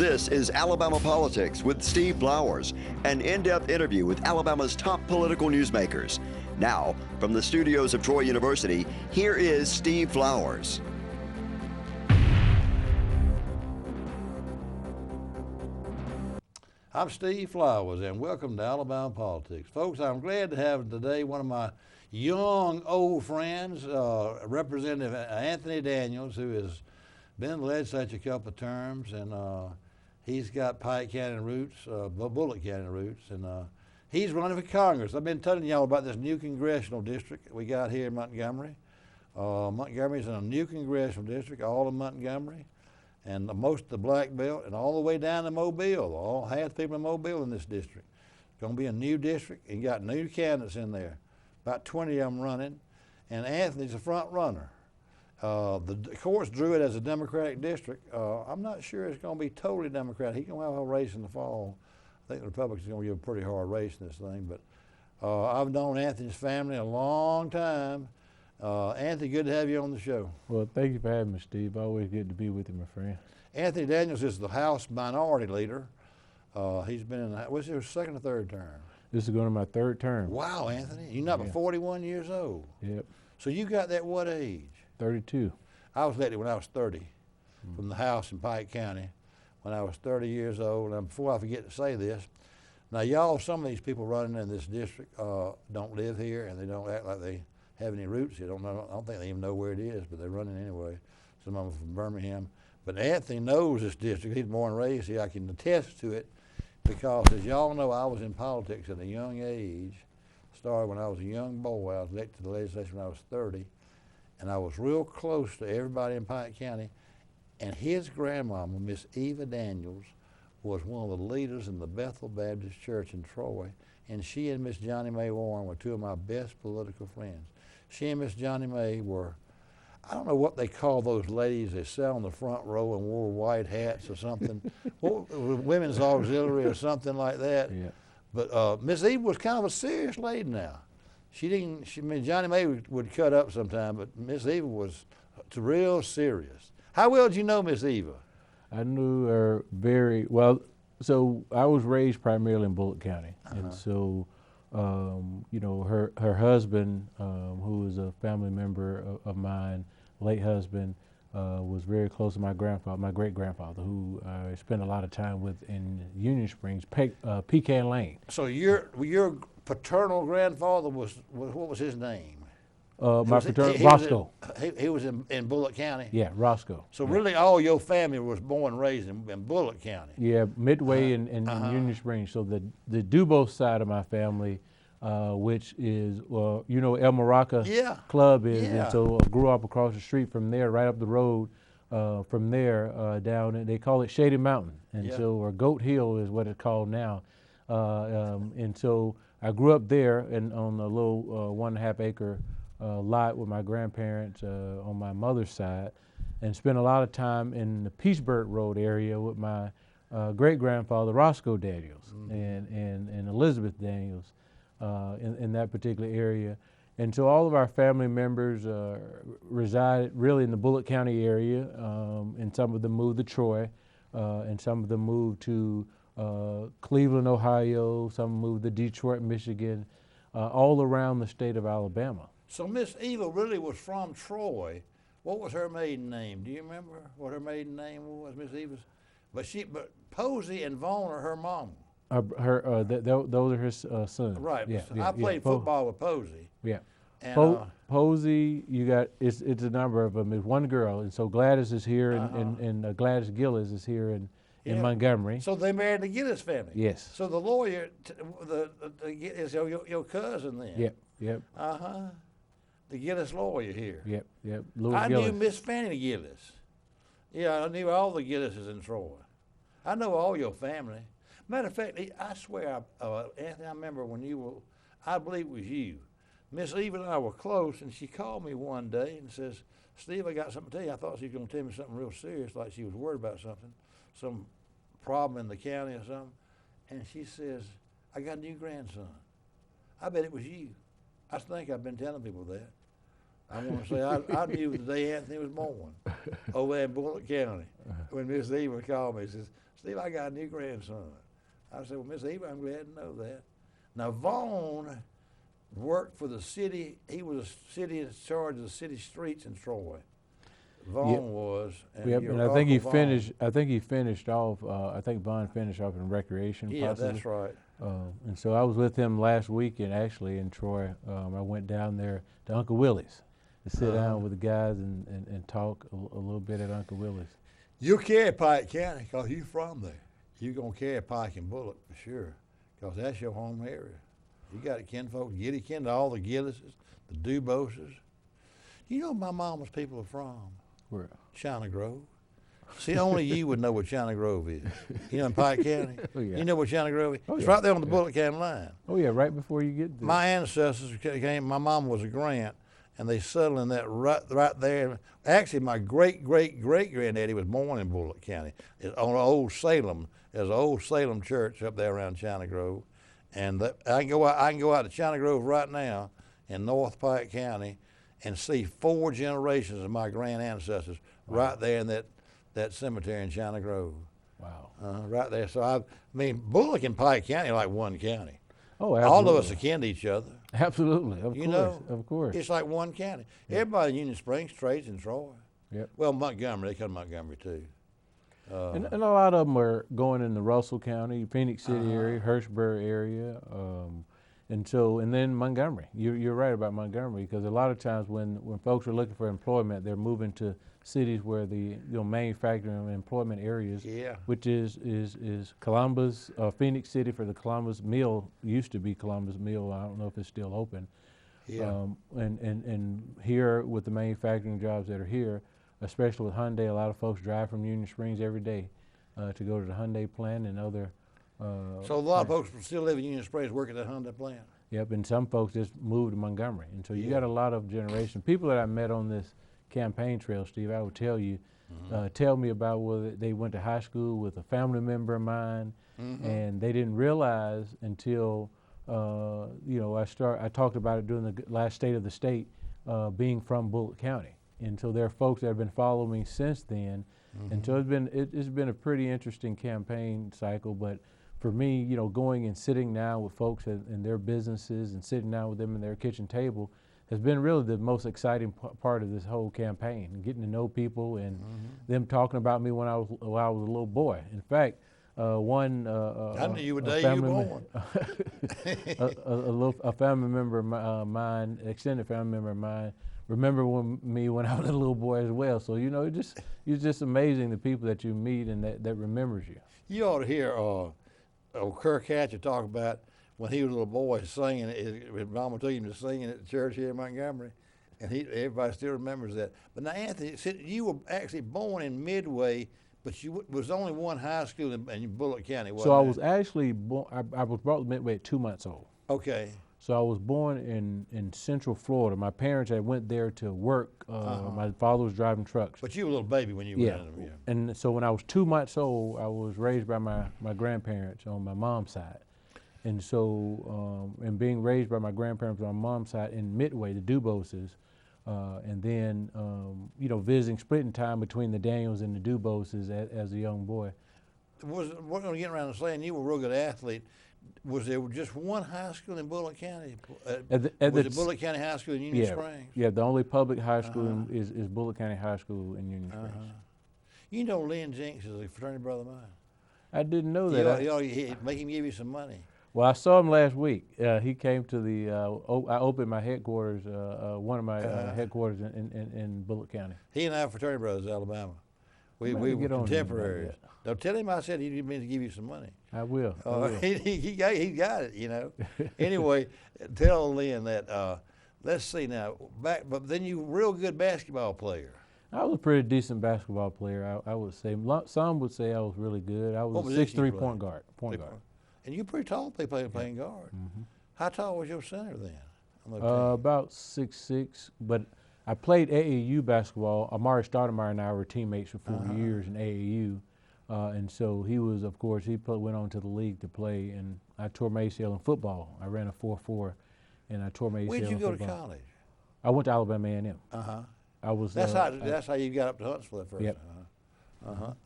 This is Alabama Politics with Steve Flowers, an in-depth interview with Alabama's top political newsmakers. Now, from the studios of Troy University, here is Steve Flowers. I'm Steve Flowers, and welcome to Alabama Politics. Folks, I'm glad to have today one of my young, old friends, Representative Anthony Daniels, who has been in the legislature a couple of terms, and he's got Pike County roots, Bullitt County roots, and he's running for Congress. I've been telling y'all about this new congressional district we got here in Montgomery. Montgomery's in a new congressional district, all of Montgomery, and most of the Black Belt, and all the way down to Mobile. Half the people in Mobile in this district. It's going to be a new district, and got new candidates in there, about 20 of them running, and Anthony's a front runner. The courts drew it as a Democratic district. I'm not sure it's going to be totally Democratic. He's going to have a race in the fall. I think the Republicans are going to give a pretty hard race in this thing. But I've known Anthony's family a long time. Anthony, good to have you on the show. Well, thank you for having me, Steve. Always good to be with you, my friend. Anthony Daniels is the House Minority Leader. He's been in what's his second or third term? This is going to my third term. Wow, Anthony. You're not but 41 years old. Yep. So you got that what age? 32. I was elected when I was 30 from the House in Pike County when I was 30 years old. And before I forget to say this, now y'all, some of these people running in this district don't live here, and they don't act like they have any roots here. I don't think they even know where it is, but they're running anyway. Some of them from Birmingham. But Anthony knows this district. He's born and raised here. I can attest to it because, as y'all know, I was in politics at a young age. Started when I was a young boy. I was elected to the legislature when I was 30. And I was real close to everybody in Pike County. And his grandmama, Miss Eva Daniels, was one of the leaders in the Bethel Baptist Church in Troy. And she and Miss Johnny Mae Warren were two of my best political friends. She and Miss Johnny Mae were, I don't know what they call those ladies that sat on the front row and wore white hats or something. Women's Auxiliary or something like that. Yeah. But Miss Eva was kind of a serious lady now. Johnny Mae would cut up sometime, but Miss Eva was real serious. How well did you know Miss Eva? I knew her very well. So I was raised primarily in Bullitt County. And so, you know, her husband, who was a family member of mine, late husband, was very close to my grandfather, my great-grandfather, who I spent a lot of time with in Union Springs, Pecan Lane. So your paternal grandfather was what was his name? My paternal, Roscoe. He was in Bullitt County? Yeah, Roscoe. So really all your family was born and raised in Bullitt County? Yeah, Midway and Union Springs. So the Dubose side of my family, which is, you know, El Maraca Club is, and so I grew up across the street from there, right up the road from there down, and they call it Shady Mountain, and so, or Goat Hill is what it's called now. And so I grew up there and on a little 1.5 acre lot with my grandparents on my mother's side, and spent a lot of time in the Peachburg Road area with my great-grandfather Roscoe Daniels and Elizabeth Daniels in that particular area. And so all of our family members resided really in the Bullitt County area, and some of them moved to Troy, and some of them moved to Cleveland, Ohio, some moved to Detroit, Michigan, all around the state of Alabama. So Miss Eva really was from Troy. What was her maiden name? Do you remember what her maiden name was, Miss Eva's? But Posey and Vaughn are her mom. Those are her sons. Right. Yeah, I played football with Posey. Yeah. And, Posey, you got it's a number of them. It's one girl, and so Gladys is here, and Gladys Gillis is here in Montgomery. So they married the Gillis family. Yes. So the lawyer, is your cousin then. Yep. The Gillis lawyer here. Yep. I knew Miss Fanny Gillis. Yeah, I knew all the Gillises in Troy. I know all your family. Matter of fact, I swear, Anthony, I remember when you were, I believe it was you. Miss Eva and I were close, and she called me one day and says, Steve, I got something to tell you. I thought she was going to tell me something real serious, like she was worried about something, some problem in the county or something. And she says, I got a new grandson. I bet it was you. I think I've been telling people that. I want to say I knew the day Anthony was born over there in Bullock County when Miss Eva called me and says, Steve, I got a new grandson. I said, well, Miss Eva, I'm glad to know that. Now, Vaughn worked for the city. He was a city in charge of the city streets in Troy. Vaughn was. And I think he finished. I think he finished off. I think Vaughn finished off in recreation. Yeah, possibly. That's right. And so I was with him last weekend, actually, in Troy. I went down there to Uncle Willie's to sit down with the guys and talk a little bit at Uncle Willie's. You'll carry Pike County because you're from there. You're going to carry Pike and Bullock for sure because that's your home area. You got kinfolk, Giddy kin to all the Gillises, the Duboses. You know where my mama's people are from? Where? China Grove. See, only you would know what China Grove is. You know in Pike County? Oh, yeah. You know what China Grove is? Oh, it's yeah. right there on the Bullock County line. Oh, yeah, right before you get there. My ancestors came, my mom was a Grant, and they settled in that right there. Actually, my great-great-great-granddaddy was born in Bullock County. It's on Old Salem. There's an Old Salem church up there around China Grove. And I can go out to China Grove right now in North Pike County and see 4 generations of my grand ancestors right there in that cemetery in China Grove. Wow. Right there. So I mean, Bullock and Pike County are like one county. Oh, absolutely. All of us are kin to each other. Absolutely, of course. It's like one county. Yeah. Everybody in Union Springs trades in Troy. Yep. Well, Montgomery, they come to Montgomery too. And a lot of them are going in the Russell County, Phoenix City area, Hurstburg area, and then Montgomery. You're right about Montgomery because a lot of times when folks are looking for employment, they're moving to cities where the manufacturing and employment areas, which is Columbus, Phoenix City for the Columbus Mill, used to be Columbus Mill. I don't know if it's still open. Yeah. And here with the manufacturing jobs that are here, especially with Hyundai, a lot of folks drive from Union Springs every day to go to the Hyundai plant and other. So a lot of folks still live in Union Springs, work at that Hyundai plant. Yep, and some folks just moved to Montgomery, and so you got a lot of generation people that I met on this campaign trail, Steve. I would tell you, tell me about whether they went to high school with a family member of mine, and they didn't realize until I talked about it during the last State of the State, being from Bullock County. And so there are folks that have been following me since then. And so it's been a pretty interesting campaign cycle. But for me, going and sitting down with folks in their businesses and sitting down with them in their kitchen table has been really the most exciting part of this whole campaign. And getting to know people and them talking about me when I was a little boy. In fact, I knew you were the day you were born. A family member of mine, extended family member of mine, remember me when I was a little boy as well. So it's just amazing the people that you meet and that remembers you. You ought to hear Kirk Hatcher talk about when he was a little boy singing. His mama took him to singing at the church here in Montgomery, and everybody still remembers that. But now, Anthony, you were actually born in Midway, but you was only one high school in Bullock County, wasn't So I was actually born. I was brought to Midway at 2 months old. Okay. So I was born in Central Florida. My parents had went there to work. My father was driving trucks. But you were a little baby when you went in them. Yeah. And so when I was 2 months old, I was raised by my grandparents on my mom's side. And so, and being raised by my grandparents on my mom's side in Midway, the Duboses, and then, visiting, splitting time between the Daniels and the Duboses as a young boy. What I'm getting around to saying, you were a real good athlete. Was there just one high school in Bullock County? Was it Bullock County High School in Union Springs? Yeah, the only public high school is Bullock County High School in Union Springs. You know Lynn Jenks is a fraternity brother of mine. I didn't know that. You ought to make him give you some money. Well, I saw him last week. He came to the, I opened my headquarters, one of my headquarters in Bullock County. He and I are fraternity brothers in Alabama. We were contemporaries. Don't tell him I said he didn't mean to give you some money. I will. He got it, Anyway, tell Lynn that, let's see now, but then you were a real good basketball player. I was a pretty decent basketball player, I would say. Some would say I was really good. I was a 6'3" point guard. And you're pretty tall playing guard. How tall was your center then? About 6'6", but I played AAU basketball. Amari Stoudemire and I were teammates for 4 years in AAU. And so he was, of course, went on to the league to play, and I tore my ACL in football. I ran a 4.4, and I tore my ACL in football. Where'd you go to college? I went to Alabama A&M. I was. That's how you got up to Huntsville at first. Yep.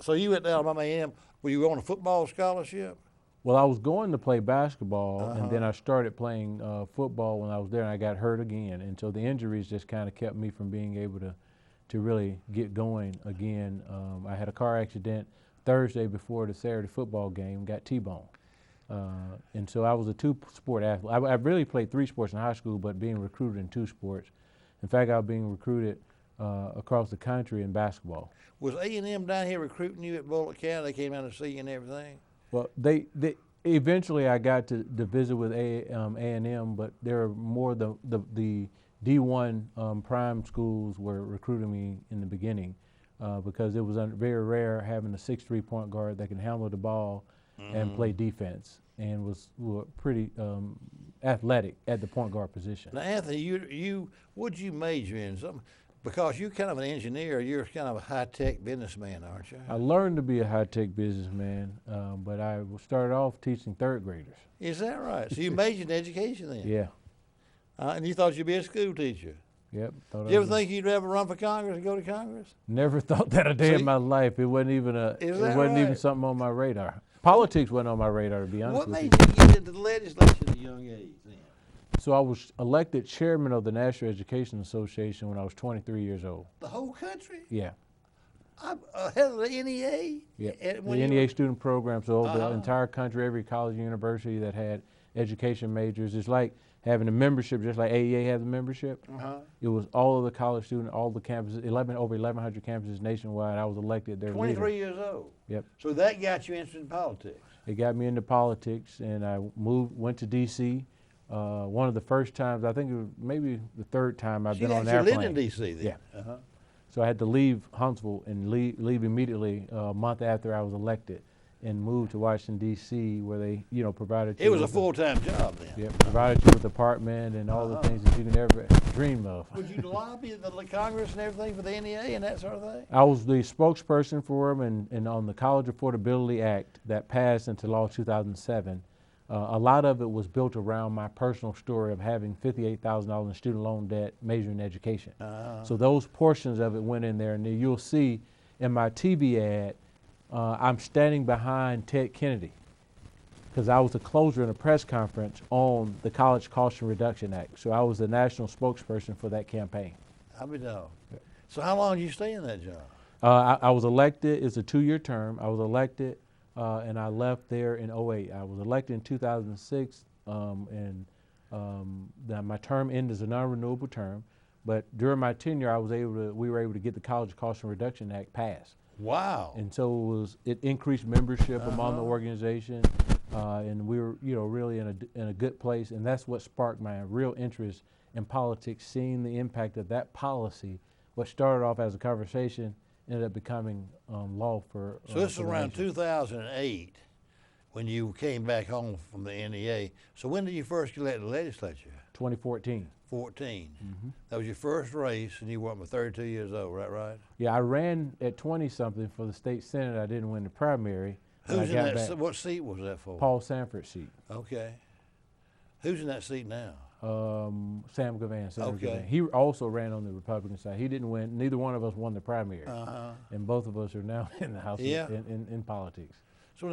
So you went to Alabama A&M. Were you on a football scholarship? Well, I was going to play basketball, and then I started playing football when I was there, and I got hurt again. And so the injuries just kind of kept me from being able to really get going again. I had a car accident Thursday before the Saturday football game, got T-boned. And so I was a two-sport athlete. I really played 3 sports in high school, but being recruited in 2 sports. In fact, I was being recruited across the country in basketball. Was A&M down here recruiting you at Bullitt County? They came out to see you and everything? Well, they eventually I got to visit with A&M, but there were more the D1 prime schools were recruiting me in the beginning because it was very rare having a 6'3" point guard that can handle the ball and play defense and were pretty athletic at the point guard position. Now, Anthony, what'd you major in? Something? Because you're kind of an engineer, you're kind of a high-tech businessman, aren't you? I learned to be a high-tech businessman, but I started off teaching 3rd graders. Is that right? So you majored in education then? Yeah. And you thought you'd be a school teacher? Yep. Did you ever think you'd ever run for Congress and go to Congress? Never thought that a day in my life. It wasn't even even something on my radar. Politics wasn't on my radar, to be honest with you. What made you get into the legislature at a young age then? So I was elected chairman of the National Education Association when I was 23 years old. The whole country? Yeah. I'm ahead of the NEA? Yeah, the NEA student program, so the entire country, every college and university that had education majors. It's like having a membership, just like AEA has a membership. It was all of the college students, all the campuses, over 1,100 campuses nationwide. I was elected their 23 leader. years old? Yep. So that got you interested in politics? It got me into politics, and I went to D.C., one of the first times, I think it was maybe the 3rd time I've been on an airplane. You lived in D.C. then? Yeah. So I had to leave Huntsville and leave immediately a month after I was elected and moved to Washington, D.C., where they, provided you. It was a full-time job then? Yeah, provided you with an apartment and all the things that you can ever dream of. Would you lobby the Congress and everything for the NEA and that sort of thing? I was the spokesperson for them, and on the College Affordability Act that passed into law 2007, a lot of it was built around my personal story of having $58,000 in student loan debt, majoring in education. So those portions of it went in there, and then you'll see in my TV ad, I'm standing behind Ted Kennedy because I was the closer in a press conference on the College Cost Reduction Act. So I was the national spokesperson for that campaign. I'll be dog. So how long did you stay in that job? I was elected. It's a 2-year term. I was elected. And I left there in 2008. I was elected in 2006, and my term ended as a non-renewable term. But during my tenure, we were able to get the College Cost Reduction Act passed. Wow! And so it increased membership among the organization, and we were really in a good place. And that's what sparked my real interest in politics, seeing the impact of that policy. What started off as a conversation ended up becoming law for. So this is around 2008 when you came back home from the NEA. So when did you first get elected to the legislature? 2014. 14. That was your first race, and you were 32 years old, right? Yeah, I ran at 20-something for the state senate. I didn't win the primary. Who's in that? What seat was that for? Paul Sanford's seat. Okay. Who's in that seat now? Sam Gavan. Okay. Gavan. He also ran on the Republican side. He didn't win. Neither one of us won the primary. And both of us are now in the House in politics. So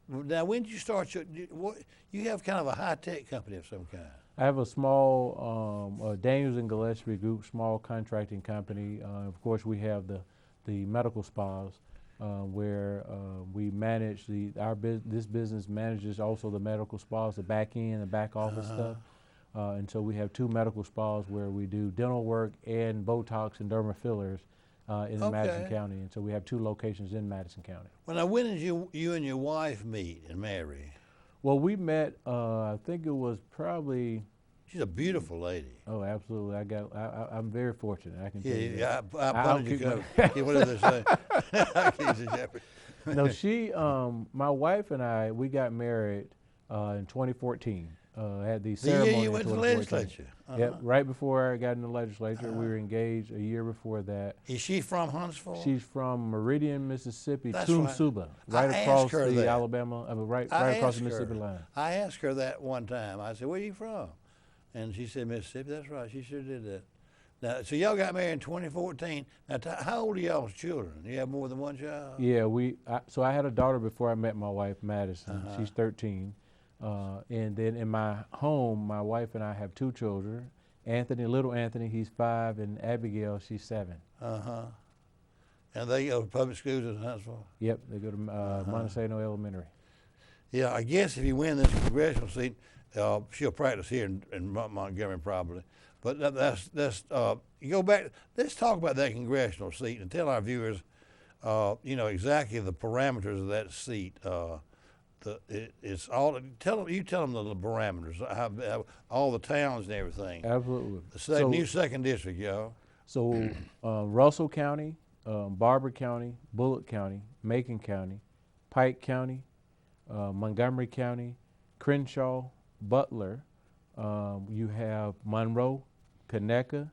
now when did you start you have kind of a high-tech company of some kind? I have a small Daniels and Gillespie Group, small contracting company. Of course, we have the medical spas where we manage this business manages also the medical spas, the back end, the back office stuff. And so we have 2 medical spas where we do dental work and Botox and derma fillers in Madison County. And so we have 2 locations in Madison County. Well, now when did you and your wife meet and marry? Well, we met, I think it was probably. She's a beautiful lady. Oh, absolutely. I'm very fortunate. I can tell you. Yeah, I punted you. What did they say? No, my wife and I, we got married in 2014. Had the ceremony. The year you went to the legislature. Yep, right before I got in the legislature. We were engaged a year before that. Is she from Huntsville? She's from Meridian, Mississippi, That's Tune right. Suba, right across the Alabama, right across the Mississippi line. I asked her that one time. I said, "Where are you from?" And she said, "Mississippi." That's right. She sure did that. Now, so y'all got married in 2014. Now, how old are y'all's children? You have more than one child? Yeah, so I had a daughter before I met my wife, Madison. She's 13. And then in my home, my wife and I have 2 children. Little Anthony, he's 5, and Abigail, she's 7. And they go to public schools in Huntsville? Yep, they go to Montesano Elementary. Yeah, I guess if you win this congressional seat, she'll practice here in Montgomery probably. But you go back. Let's talk about that congressional seat and tell our viewers, exactly the parameters of that seat. It's all. Tell them the parameters, all the towns and everything. Absolutely. The new 2nd district, y'all. So Russell County, Barber County, Bullock County, Macon County, Pike County, Montgomery County, Crenshaw, Butler. You have Monroe, Conecuh.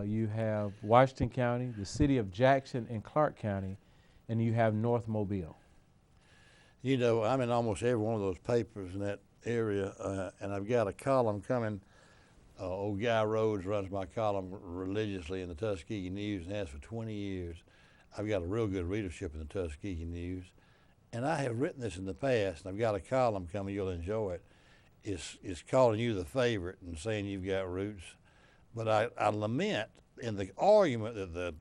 You have Washington County, the city of Jackson and Clark County, and you have North Mobile. You know, I'm in almost every one of those papers in that area, and I've got a column coming. Old Guy Rhodes runs my column religiously in the Tuskegee News and has for 20 years. I've got a real good readership in the Tuskegee News. And I have written this in the past, and I've got a column coming, you'll enjoy it. It's calling you the favorite and saying you've got roots. But I lament in the argument that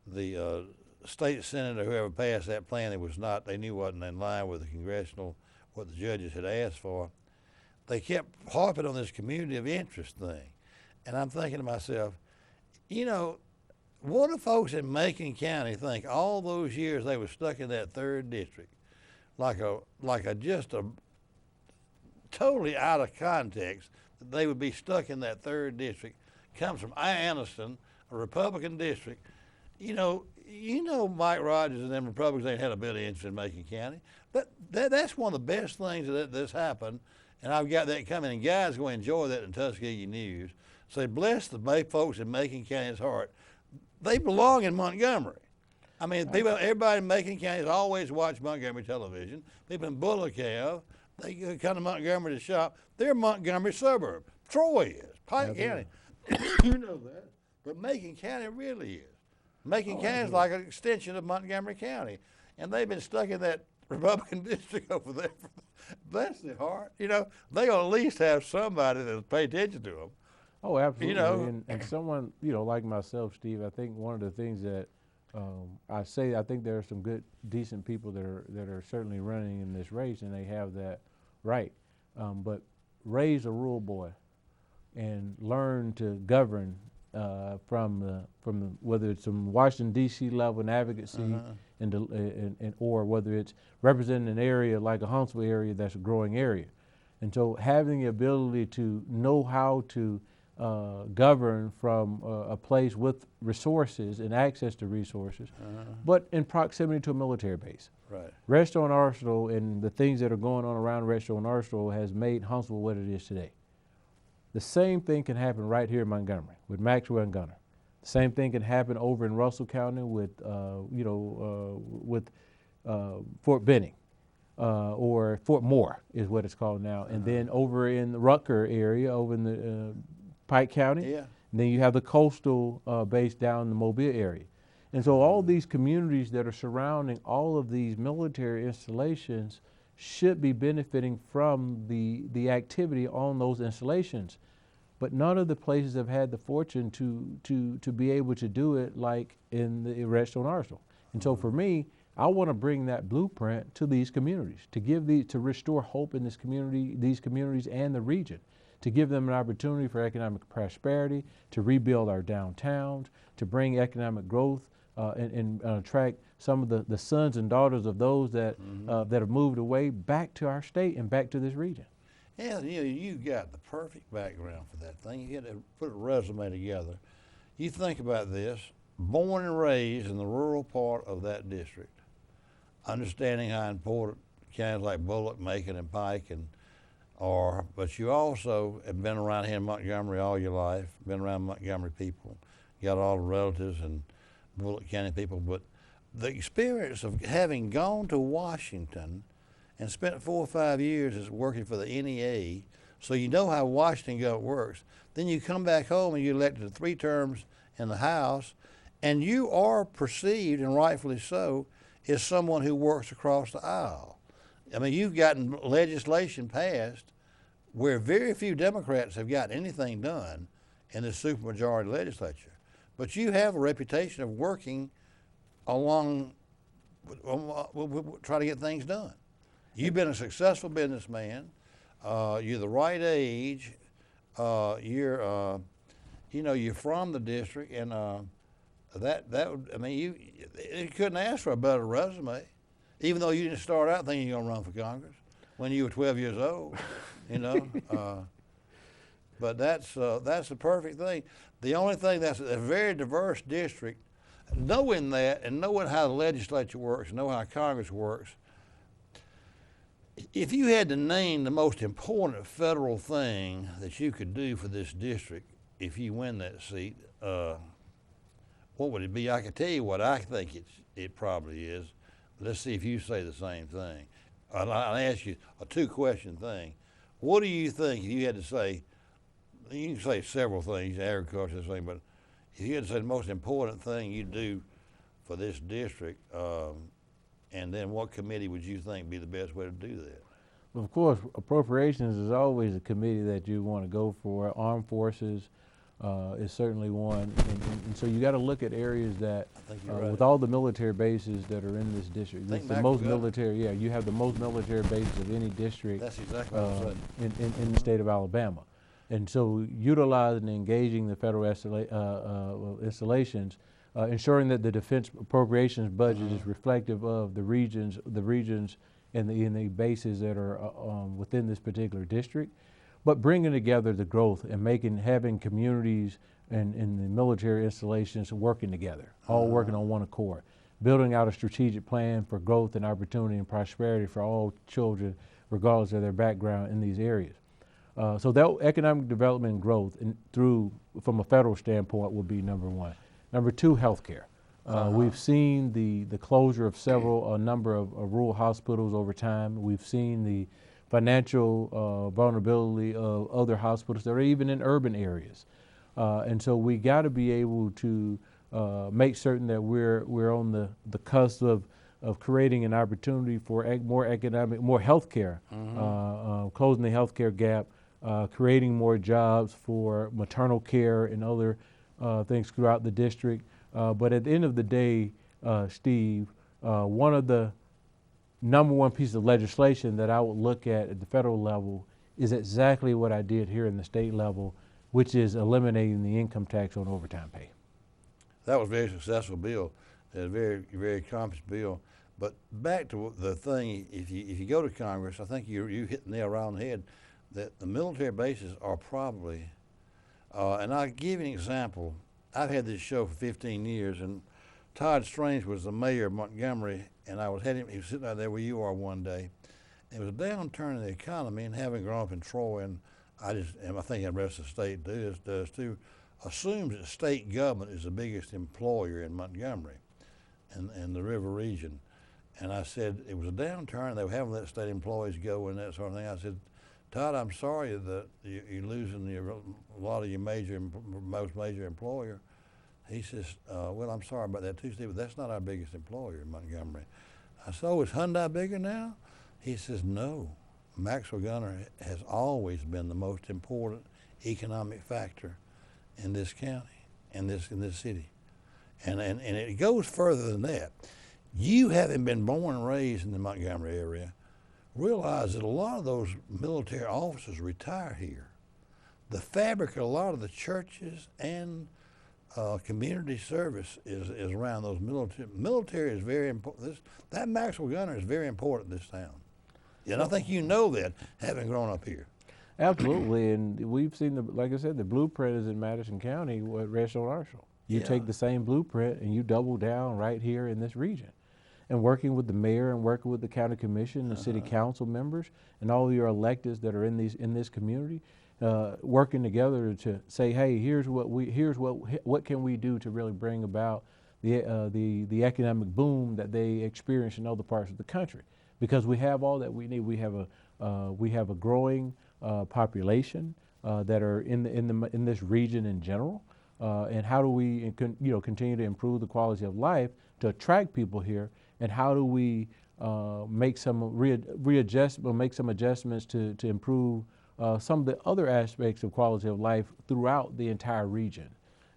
the state senator, whoever passed that plan, they knew wasn't in line with the congressional, what the judges had asked for. They kept harping on this community of interest thing. And I'm thinking to myself, what do folks in Macon County think all those years they were stuck in that 3rd district, like just a totally out of context, that they would be stuck in that 3rd district, comes from Anniston, a Republican district. Mike Rogers and them Republicans ain't had a bit of interest in Macon County. But that's one of the best things that's happened, and I've got that coming, and guys going to enjoy that in Tuskegee News. Say, bless the folks in Macon County's heart. They belong in Montgomery. I mean, everybody in Macon County has always watched Montgomery television. People in Bullock have. They come to Montgomery to shop. They're a Montgomery suburb. Troy is. Pike County. You know that. But Macon County really is. Macon County is like an extension of Montgomery County. And they've been stuck in that Republican district over there. Bless their heart. They ought to at least have somebody that'll pay attention to them. Oh, absolutely. And someone, like myself, Steve, I think one of the things that I think there are some good, decent people that are certainly running in this race, and they have that right. But raise a rural boy and learn to govern from whether it's from Washington D.C. level and advocacy, or whether it's representing an area like a Huntsville area that's a growing area, and so having the ability to know how to govern from a place with resources and access to resources, but in proximity to a military base. Right. Redstone Arsenal and the things that are going on around Redstone Arsenal has made Huntsville what it is today. The same thing can happen right here in Montgomery with Maxwell and Gunner. The same thing can happen over in Russell County with Fort Benning. Or Fort Moore is what it's called now. And then over in the Rutger area, over in the Pike County, and then you have the coastal base down in the Mobile area. And so all these communities that are surrounding all of these military installations should be benefiting from the activity on those installations. But none of the places have had the fortune to be able to do it like in the Redstone Arsenal. And so for me, I want to bring that blueprint to these communities, to restore hope in these communities and the region, to give them an opportunity for economic prosperity, to rebuild our downtowns, to bring economic growth, and attract some of the sons and daughters of those that have moved away back to our state and back to this region. Yeah, you got the perfect background for that thing. You had to put a resume together. You think about this, born and raised in the rural part of that district, understanding how important counties like Bullock, Macon, and Pike are, but you also have been around here in Montgomery all your life, been around Montgomery people, got all the relatives and Bullock County people, but the experience of having gone to Washington and spent 4 or 5 years as working for the NEA, So you know how Washington government works. Then you come back home and you're elected to 3 terms in the House, and you are perceived, and rightfully so, as someone who works across the aisle. I mean, you've gotten legislation passed where very few Democrats have gotten anything done in the supermajority legislature. But you have a reputation of working along, try to get things done. You've been a successful businessman. You're the right age. You're from the district, and you couldn't ask for a better resume, even though you didn't start out thinking you're gonna run for Congress when you were 12 years old, you know. But that's the perfect thing. The only thing, that's a very diverse district. Knowing that and knowing how the legislature works, know how Congress works, if you had to name the most important federal thing that you could do for this district if you win that seat, what would it be? I could tell you what I think it probably is. Let's see if you say the same thing. I'll ask you a 2-question thing. What do you think if you had to say? You can say several things, agriculture, thing, but if you had to say the most important thing you do for this district, and then what committee would you think be the best way to do that? Well, of course, appropriations is always a committee that you want to go for. Armed forces is certainly one, and so you got to look at areas that, right, with all the military bases that are in this district, it's the most military. Yeah, you have the most military bases of any district. That's exactly what I'm saying. In the state of Alabama. And so utilizing and engaging the federal installations, ensuring that the defense appropriations budget is reflective of the regions and the bases that are within this particular district, but bringing together the growth and having communities and the military installations working together, all working on one accord, building out a strategic plan for growth and opportunity and prosperity for all children, regardless of their background in these areas. So that economic development and growth from a federal standpoint would be number 1. Number 2, healthcare. We've seen the closure of a number of rural hospitals over time. We've seen the financial vulnerability of other hospitals that are even in urban areas. And so we got to be able to make certain that we're on the cusp of creating an opportunity for more healthcare, closing the healthcare gap, creating more jobs for maternal care and other things throughout the district. But at the end of the day, Steve, one of the number 1 pieces of legislation that I would look at the federal level is exactly what I did here in the state level, which is eliminating the income tax on overtime pay. That was a very successful bill, a very, very accomplished bill. But back to the thing, if you go to Congress, I think you hit the nail right on the head, that the military bases are probably, and I'll give you an example. I've had this show for 15 years, and Todd Strange was the mayor of Montgomery, and he was sitting out there where you are one day. It was a downturn in the economy, and having grown up in Troy, and I think the rest of the state does too, assumes that state government is the biggest employer in Montgomery and the river region. And I said, it was a downturn, they were having to let state employees go and that sort of thing. I said, Todd, I'm sorry that you're losing a lot of your most major employer. He says, well, I'm sorry about that too, Steve, but that's not our biggest employer in Montgomery. I said, oh, is Hyundai bigger now? He says, no. Maxwell Gunner has always been the most important economic factor in this county, in this city. And it goes further than that. You, having been born and raised in the Montgomery area, realize that a lot of those military officers retire here. The fabric of a lot of the churches and community service is around those military. Military is very important. That Maxwell Gunner is very important in this town. And I think you know that, having grown up here. Absolutely, and we've seen, like I said, the blueprint is in Madison County, rest on our shoulder. You take the same blueprint and you double down right here in this region. And working with the mayor and working with the county commission, the city council members, and all your electeds that are in this community, working together to say, hey, what can we do to really bring about the economic boom that they experience in other parts of the country? Because we have all that we need. We have a growing population that are in this region in general, and how do we continue to improve the quality of life to attract people here, and how do we make some make some adjustments to improve some of the other aspects of quality of life throughout the entire region.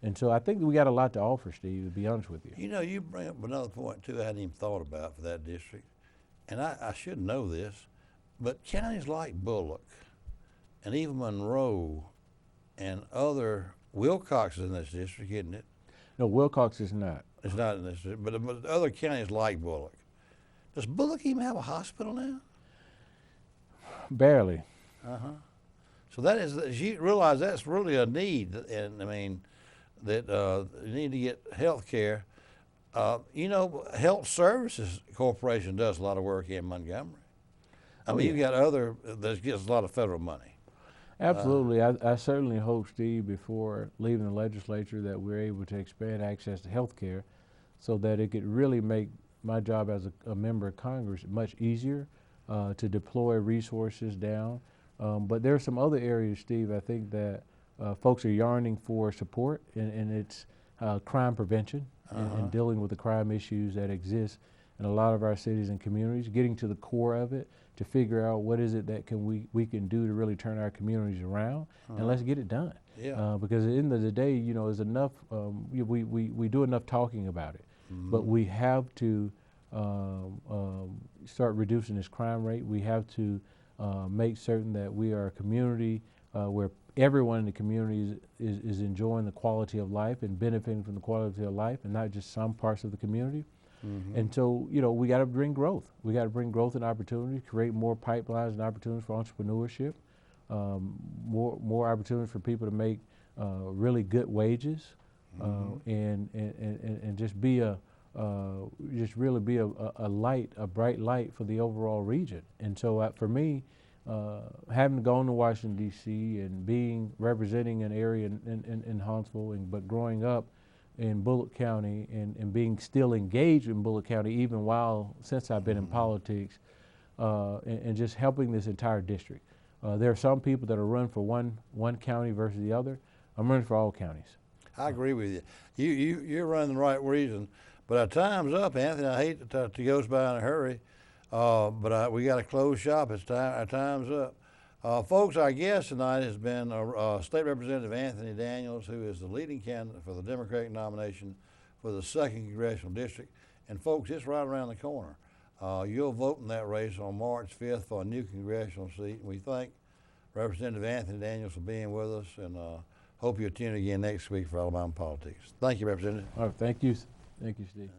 And so I think we got a lot to offer, Steve, to be honest with you. You know, you bring up another point, too, I hadn't even thought about for that district. And I should know this, but counties like Bullock and even Monroe and other, Wilcox is in this district, isn't it? No, Wilcox is not. It's not in this district, but other counties like Bullock. Does Bullock even have a hospital now? Barely. Uh-huh. So that is, you realize that's really a need, and I mean, that you need to get health care. You know, Health Services Corporation does a lot of work in Montgomery. I mean, you've got other, that gets a lot of federal money. Absolutely. I certainly hope, Steve, before leaving the legislature that we're able to expand access to health care so that it could really make my job as a member of Congress much easier to deploy resources down. But there are some other areas, Steve, I think that folks are yearning for support, and it's crime prevention and dealing with the crime issues that exist in a lot of our cities and communities, getting to the core of it to figure out what is it that we can do to really turn our communities around, and let's get it done. Yeah. Because at the end of the day, you know, there's enough, we do enough talking about it, but we have to start reducing this crime rate. We have to make certain that we are a community where everyone in the community is enjoying the quality of life and benefiting from the quality of life, and not just some parts of the community. And so, you know, we got to bring growth. We got to bring growth and opportunity, create more pipelines and opportunities for entrepreneurship, more opportunities for people to make really good wages, and just be just really be a light, a bright light for the overall region. And so for me, having gone to Washington, D.C. and representing an area in Huntsville, but growing up in Bullock County and being still engaged in Bullock County even since I've been in politics, and just helping this entire district. There are some people that are running for one county versus the other. I'm running for all counties. I agree with you. You're running the right reason. But our time's up, Anthony. I hate to go by in a hurry, but we got to close shop. Our time's up. Folks, our guest tonight has been State Representative Anthony Daniels, who is the leading candidate for the Democratic nomination for the 2nd Congressional District. And folks, it's right around the corner. You'll vote in that race on March 5th for a new congressional seat. And we thank Representative Anthony Daniels for being with us, and hope you'll tune again next week for Alabama Politics. Thank you, Representative. All right, thank you. Thank you, Steve.